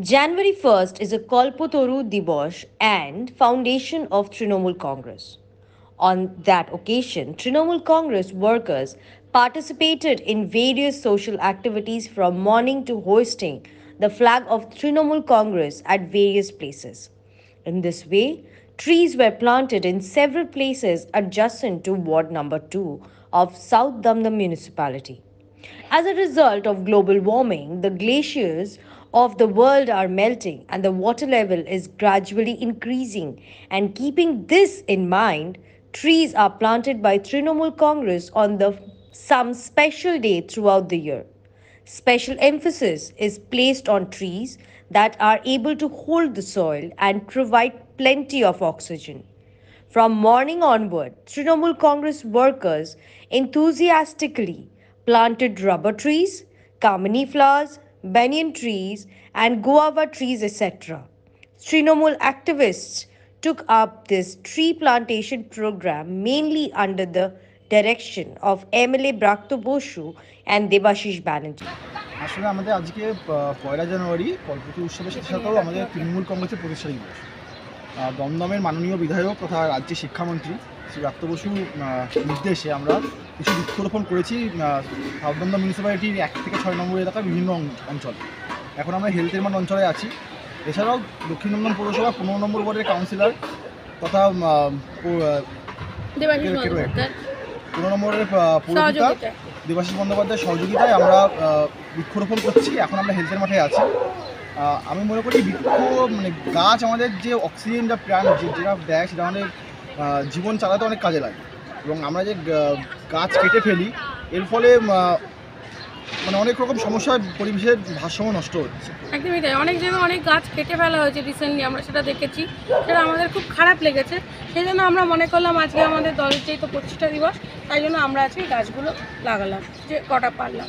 January 1st is a Kalpataru Dibosh and foundation of Trinamool Congress. On that occasion, Trinamool Congress workers participated in various social activities from morning to hoisting the flag of Trinamool Congress at various places. In this way, trees were planted in several places adjacent to Ward number 2 of South Damdam municipality. As a result of global warming, the glaciers of the world are melting and the water level is gradually increasing. And keeping this in mind, trees are planted by Trinamool Congress on some special day throughout the year. Special emphasis is placed on trees that are able to hold the soil and provide plenty of oxygen. From morning onward, Trinamool Congress workers enthusiastically planted rubber trees, kamini flowers, banyan trees, and guava trees, etc. Trinamool activists took up this tree plantation program mainly under the direction of MLA Brakto Boshu and Debashish Banerjee. আসলে আমাদের আজকে 1লা জানুয়ারি কল্পতরু উৎসবের সাথে সাথেও আমাদের তৃণমূল কংগ্রেসের প্রতিষ্ঠা দিবস। দমদমের মাননীয় বিধায়ক তথা রাজ্যের শিক্ষামন্ত্রী শ্রী ব্রাত্য বসু নির্দেশে আমরা কিছু বৃক্ষরোপণ করেছি সাউথ দমদম মিউনিসিপ্যালিটির 1 থেকে 6 নম্বর এলাকার বিভিন্ন অঞ্চলে। এখন আমরা হেলথের মান অঞ্চলে আছি। এছাড়াও দক্ষিণ দমদম পৌরসভা 15 নম্বর ওয়ার্ডের কাউন্সিলর তথা 15 নম্বরের পৌরপিতা দেবাশিস বন্দ্যোপাধ্যায়ের সহযোগিতায় আমরা বৃক্ষরোপণ করছি। এখন আমরা হেলথের মাঠে আছি। আমি মনে করি বৃক্ষ মানে গাছ আমাদের যে অক্সিজেনটা প্রাণ যেটা দেয় সেটা আমাদের জীবন চালাতে অনেক কাজে লাগে, এবং আমরা যে গাছ কেটে ফেলি এর ফলে মানে অনেক রকম সমস্যায় পরিবেশের ভারসাম্য নষ্ট হচ্ছে। একদমই তাই, অনেক জায়গায় অনেক গাছ কেটে ফেলা হয়েছে রিসেন্টলি, আমরা সেটা দেখেছি, সেটা আমাদের খুব খারাপ লেগেছে। সেই জন্য আমরা মনে করলাম আজকে আমাদের দলের যেহেতু প্রতিষ্ঠা দিবস, তাই জন্য আমরা আজকে গাছগুলো লাগালাম যে কটা পারলাম।